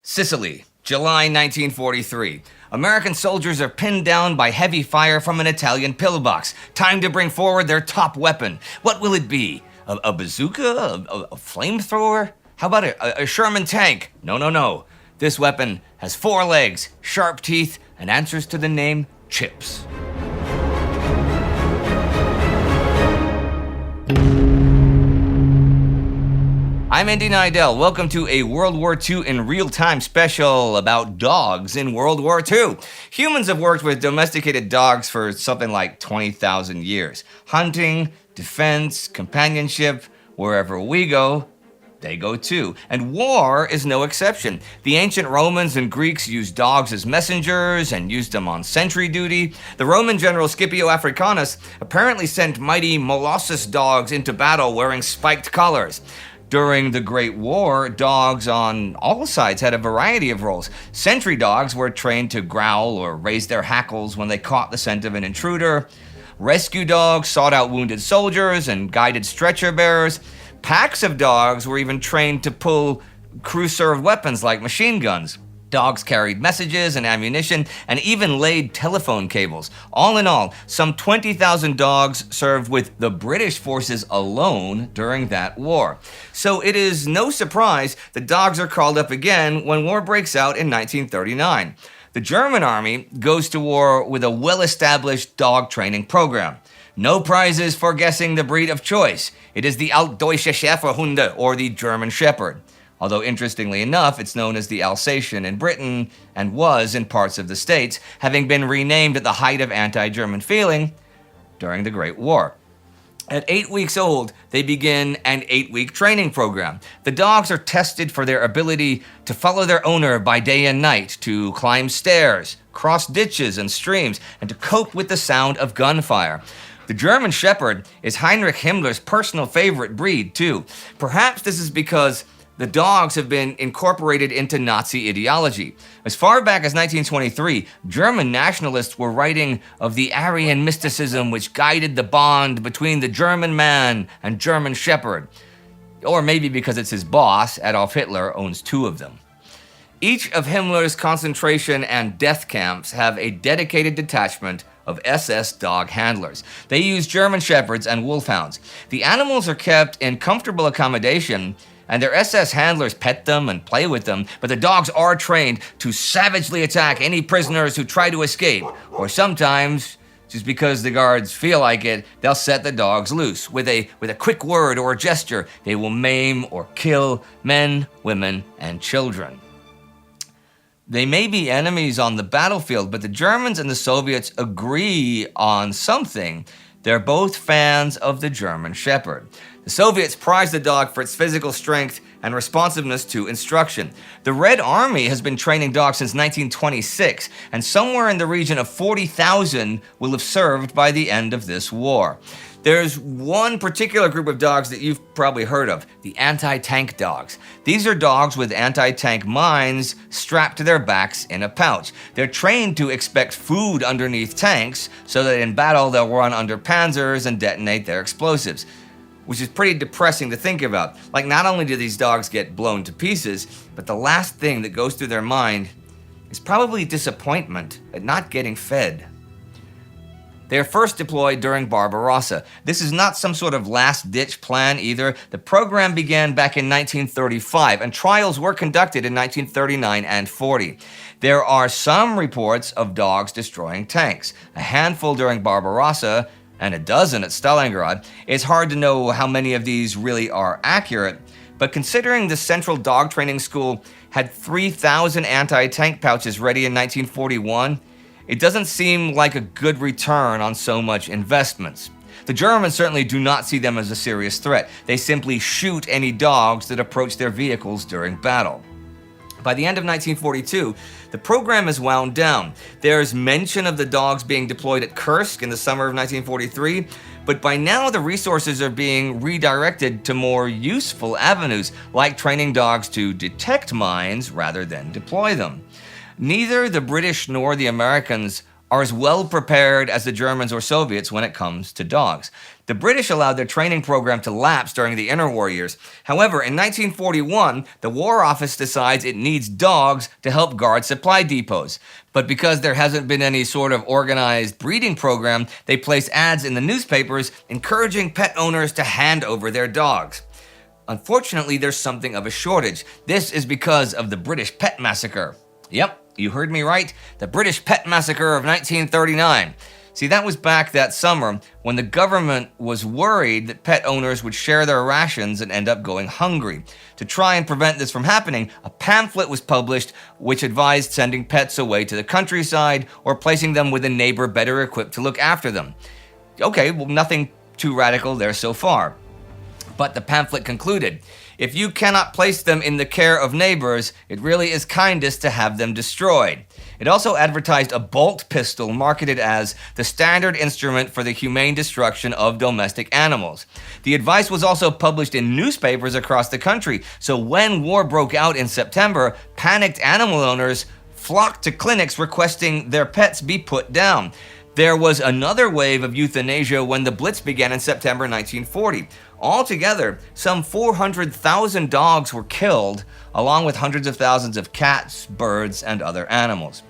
Sicily, July 1943. American soldiers are pinned down by heavy fire from an Italian pillbox. Time to bring forward their top weapon. What will it be? A bazooka? A flamethrower? How about a Sherman tank? No. This weapon has 4 legs, sharp teeth, and answers to the name Chips. I'm Indy Neidell. Welcome to a World War II in real-time special about dogs in World War II. Humans have worked with domesticated dogs for something like 20,000 years. Hunting, defense, companionship, wherever we go, they go too. And war is no exception. The ancient Romans and Greeks used dogs as messengers and used them on sentry duty. The Roman general Scipio Africanus apparently sent mighty Molossus dogs into battle wearing spiked collars. During the Great War, dogs on all sides had a variety of roles. Sentry dogs were trained to growl or raise their hackles when they caught the scent of an intruder. Rescue dogs sought out wounded soldiers and guided stretcher bearers. Packs of dogs were even trained to pull crew-served weapons like machine guns. Dogs carried messages and ammunition and even laid telephone cables. All in all, some 20,000 dogs served with the British forces alone during that war. So it is no surprise that dogs are called up again when war breaks out in 1939. The German army goes to war with a well-established dog training program. No prizes for guessing the breed of choice. It is the Altdeutsche Schäferhunde, or the German Shepherd. Although interestingly enough, it's known as the Alsatian in Britain and was in parts of the States, having been renamed at the height of anti-German feeling during the Great War. At 8 weeks old, they begin an 8-week training program. The dogs are tested for their ability to follow their owner by day and night, to climb stairs, cross ditches and streams, and to cope with the sound of gunfire. The German Shepherd is Heinrich Himmler's personal favorite breed, too. Perhaps this is because the dogs have been incorporated into Nazi ideology. As far back as 1923, German nationalists were writing of the Aryan mysticism which guided the bond between the German man and German Shepherd. Or maybe because it's his boss, Adolf Hitler, owns 2 of them. Each of Himmler's concentration and death camps have a dedicated detachment of SS dog handlers. They use German Shepherds and Wolfhounds. The animals are kept in comfortable accommodation, and their SS handlers pet them and play with them, but the dogs are trained to savagely attack any prisoners who try to escape, or sometimes, just because the guards feel like it, they'll set the dogs loose. With a quick word or a gesture, they will maim or kill men, women, and children. They may be enemies on the battlefield, but the Germans and the Soviets agree on something. They're both fans of the German Shepherd. The Soviets prize the dog for its physical strength and responsiveness to instruction. The Red Army has been training dogs since 1926, and somewhere in the region of 40,000 will have served by the end of this war. There's one particular group of dogs that you've probably heard of, the anti-tank dogs. These are dogs with anti-tank mines strapped to their backs in a pouch. They're trained to expect food underneath tanks so that in battle they'll run under panzers and detonate their explosives. Which is pretty depressing to think about. Like, not only do these dogs get blown to pieces, but the last thing that goes through their mind is probably disappointment at not getting fed. They are first deployed during Barbarossa. This is not some sort of last-ditch plan either. The program began back in 1935, and trials were conducted in 1939 and 40. There are some reports of dogs destroying tanks, a handful during Barbarossa, and a dozen at Stalingrad. It's hard to know how many of these really are accurate, but considering the Central Dog Training School had 3,000 anti-tank pouches ready in 1941, it doesn't seem like a good return on so much investments. The Germans certainly do not see them as a serious threat. They simply shoot any dogs that approach their vehicles during battle. By the end of 1942, the program is wound down. There's mention of the dogs being deployed at Kursk in the summer of 1943, but by now the resources are being redirected to more useful avenues, like training dogs to detect mines rather than deploy them. Neither the British nor the Americans are as well prepared as the Germans or Soviets when it comes to dogs. The British allowed their training program to lapse during the interwar years. However, in 1941, the War Office decides it needs dogs to help guard supply depots. But because there hasn't been any sort of organized breeding program, they place ads in the newspapers encouraging pet owners to hand over their dogs. Unfortunately, there's something of a shortage. This is because of the British Pet Massacre. Yep, you heard me right. The British Pet Massacre of 1939. See, that was back that summer when the government was worried that pet owners would share their rations and end up going hungry. To try and prevent this from happening, a pamphlet was published which advised sending pets away to the countryside or placing them with a neighbor better equipped to look after them. Okay, well, nothing too radical there so far. But the pamphlet concluded, if you cannot place them in the care of neighbors, it really is kindest to have them destroyed. It also advertised a bolt pistol marketed as the standard instrument for the humane destruction of domestic animals. The advice was also published in newspapers across the country, so when war broke out in September, panicked animal owners flocked to clinics requesting their pets be put down. There was another wave of euthanasia when the Blitz began in September 1940. Altogether, some 400,000 dogs were killed, along with hundreds of thousands of cats, birds, and other animals.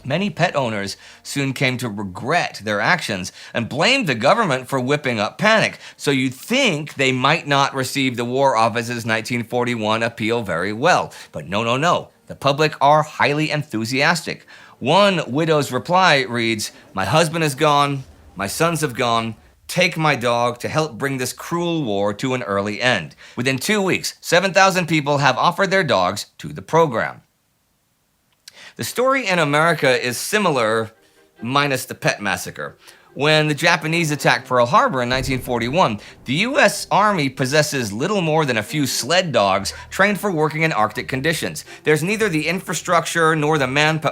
Many pet owners soon came to regret their actions and blamed the government for whipping up panic, so you'd think they might not receive the War Office's 1941 appeal very well. But no. The public are highly enthusiastic. One widow's reply reads, "My husband is gone, my sons have gone. Take my dog to help bring this cruel war to an early end." Within 2 weeks, 7,000 people have offered their dogs to the program. The story in America is similar, minus the Pet Massacre. When the Japanese attacked Pearl Harbor in 1941, the U.S. Army possesses little more than a few sled dogs trained for working in Arctic conditions. There's neither the infrastructure nor the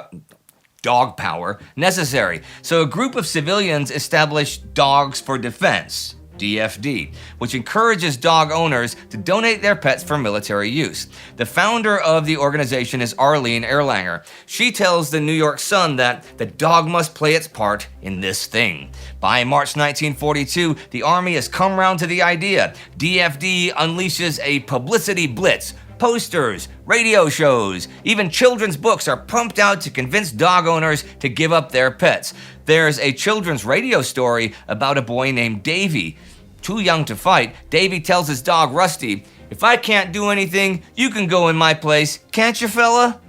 dog power necessary. So a group of civilians established Dogs for Defense, DFD, which encourages dog owners to donate their pets for military use. The founder of the organization is Arlene Erlanger. She tells the New York Sun that the dog must play its part in this thing. By March 1942, the Army has come round to the idea. DFD unleashes a publicity blitz. Posters, radio shows, even children's books are pumped out to convince dog owners to give up their pets. There's a children's radio story about a boy named Davy. Too young to fight, Davy tells his dog Rusty, "If I can't do anything, you can go in my place, can't you, fella?"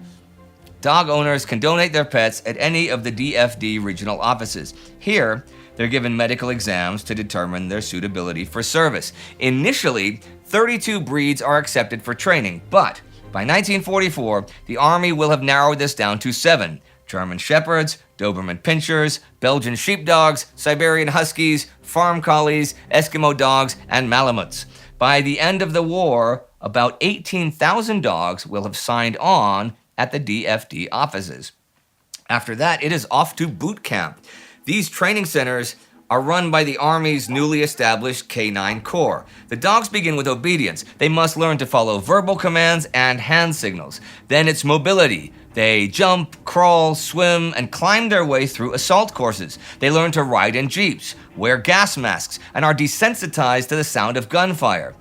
Dog owners can donate their pets at any of the DFD regional offices. Here, they're given medical exams to determine their suitability for service. Initially, 32 breeds are accepted for training, but by 1944, the Army will have narrowed this down to 7. German Shepherds, Doberman Pinschers, Belgian Sheepdogs, Siberian Huskies, Farm Collies, Eskimo Dogs, and Malamutes. By the end of the war, about 18,000 dogs will have signed on at the DFD offices. After that, it is off to boot camp. These training centers are run by the Army's newly established Canine Corps. The dogs begin with obedience. They must learn to follow verbal commands and hand signals. Then it's mobility. They jump, crawl, swim, and climb their way through assault courses. They learn to ride in jeeps, wear gas masks, and are desensitized to the sound of gunfire.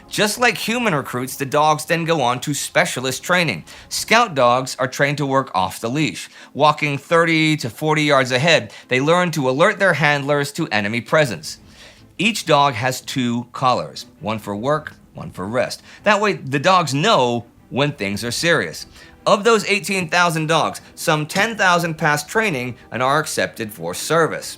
Just like human recruits, the dogs then go on to specialist training. Scout dogs are trained to work off the leash. Walking 30 to 40 yards ahead, they learn to alert their handlers to enemy presence. Each dog has 2 collars, one for work, one for rest. That way, the dogs know when things are serious. Of those 18,000 dogs, some 10,000 pass training and are accepted for service.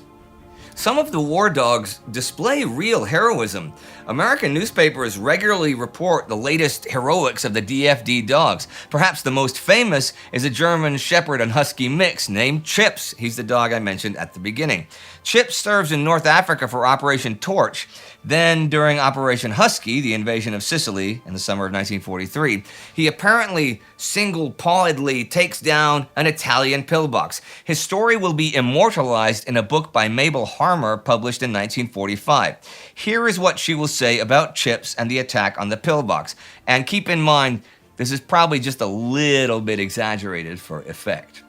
Some of the war dogs display real heroism. American newspapers regularly report the latest heroics of the DFD dogs. Perhaps the most famous is a German Shepherd and Husky mix named Chips. He's the dog I mentioned at the beginning. Chips serves in North Africa for Operation Torch. Then, during Operation Husky, the invasion of Sicily in the summer of 1943, he apparently single-pawedly takes down an Italian pillbox. His story will be immortalized in a book by Mabel Harmer published in 1945. Here is what she will say about Chips and the attack on the pillbox. And keep in mind, this is probably just a little bit exaggerated for effect.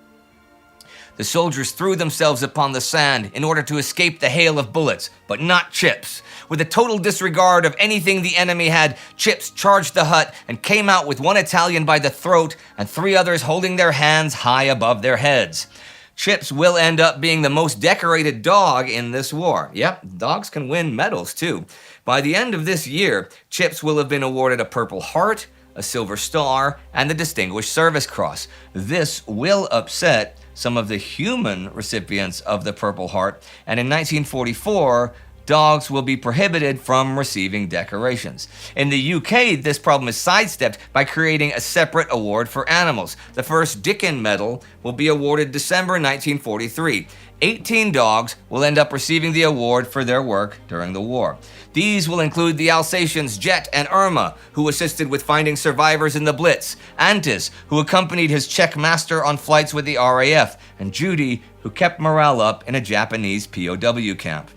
The soldiers threw themselves upon the sand in order to escape the hail of bullets, but not Chips. With a total disregard of anything the enemy had, Chips charged the hut and came out with one Italian by the throat and 3 others holding their hands high above their heads. Chips will end up being the most decorated dog in this war. Yep, dogs can win medals too. By the end of this year, Chips will have been awarded a Purple Heart, a Silver Star, and the Distinguished Service Cross. This will upset some of the human recipients of the Purple Heart, and in 1944, dogs will be prohibited from receiving decorations. In the UK, this problem is sidestepped by creating a separate award for animals. The first Dickon Medal will be awarded December 1943. 18 dogs will end up receiving the award for their work during the war. These will include the Alsatians Jet and Irma, who assisted with finding survivors in the Blitz, Antis, who accompanied his Czech master on flights with the RAF, and Judy, who kept morale up in a Japanese POW camp.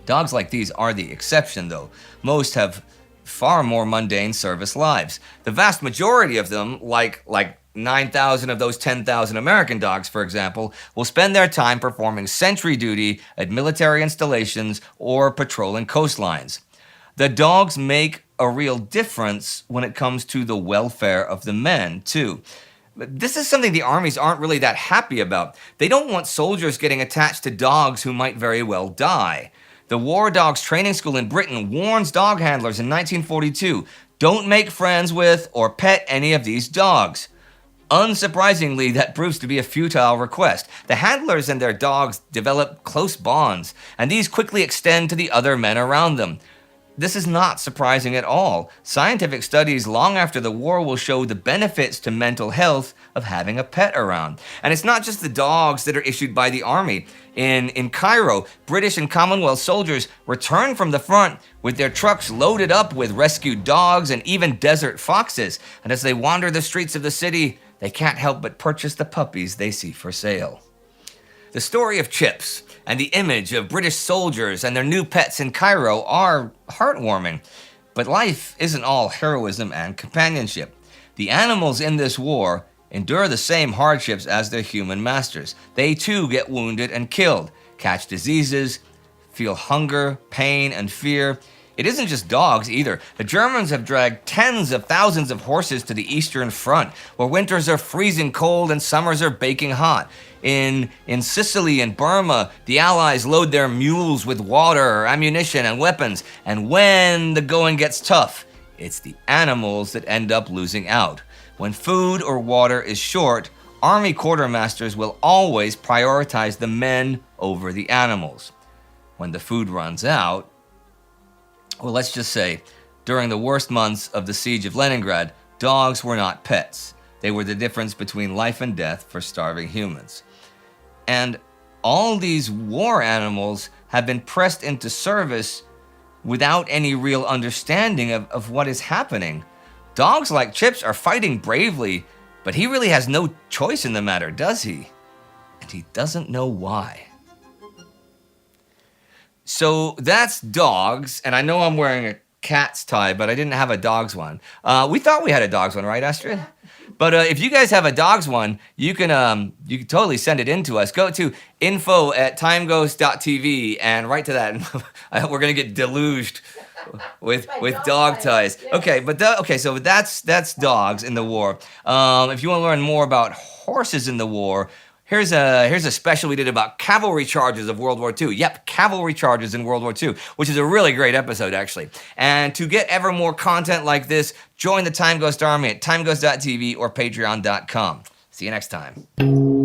Dogs like these are the exception, though. Most have far more mundane service lives. The vast majority of them, like 9,000 of those 10,000 American dogs, for example, will spend their time performing sentry duty at military installations or patrolling coastlines. The dogs make a real difference when it comes to the welfare of the men, too. This is something the armies aren't really that happy about. They don't want soldiers getting attached to dogs who might very well die. The War Dogs Training School in Britain warns dog handlers in 1942, don't make friends with or pet any of these dogs. Unsurprisingly, that proves to be a futile request. The handlers and their dogs develop close bonds, and these quickly extend to the other men around them. This is not surprising at all. Scientific studies long after the war will show the benefits to mental health of having a pet around. And it's not just the dogs that are issued by the army. In Cairo, British and Commonwealth soldiers return from the front with their trucks loaded up with rescued dogs and even desert foxes. And as they wander the streets of the city, they can't help but purchase the puppies they see for sale. The story of Chips and the image of British soldiers and their new pets in Cairo are heartwarming. But life isn't all heroism and companionship. The animals in this war endure the same hardships as their human masters. They too get wounded and killed, catch diseases, feel hunger, pain, and fear. It isn't just dogs either. The Germans have dragged tens of thousands of horses to the Eastern Front, where winters are freezing cold and summers are baking hot. In Sicily and Burma, the Allies load their mules with water, ammunition, and weapons. And when the going gets tough, it's the animals that end up losing out. When food or water is short, army quartermasters will always prioritize the men over the animals. When the food runs out, well, let's just say, during the worst months of the siege of Leningrad, dogs were not pets. They were the difference between life and death for starving humans. And all these war animals have been pressed into service without any real understanding of what is happening. Dogs like Chips are fighting bravely, but he really has no choice in the matter, does he? And he doesn't know why. So that's dogs, and I know I'm wearing a cat's tie, but I didn't have a dog's one. We thought we had a dog's one, right, Astrid? But if you guys have a dog's one, you can totally send it in to us. Go to info@timeghost.tv and write to that. And we're gonna get deluged with dog ties. Okay, so that's dogs in the war. If you want to learn more about horses in the war, here's a special we did about cavalry charges of World War II. Yep, cavalry charges in World War II, which is a really great episode, actually. And to get ever more content like this, join the Time Ghost Army at timeghost.tv or patreon.com. See you next time.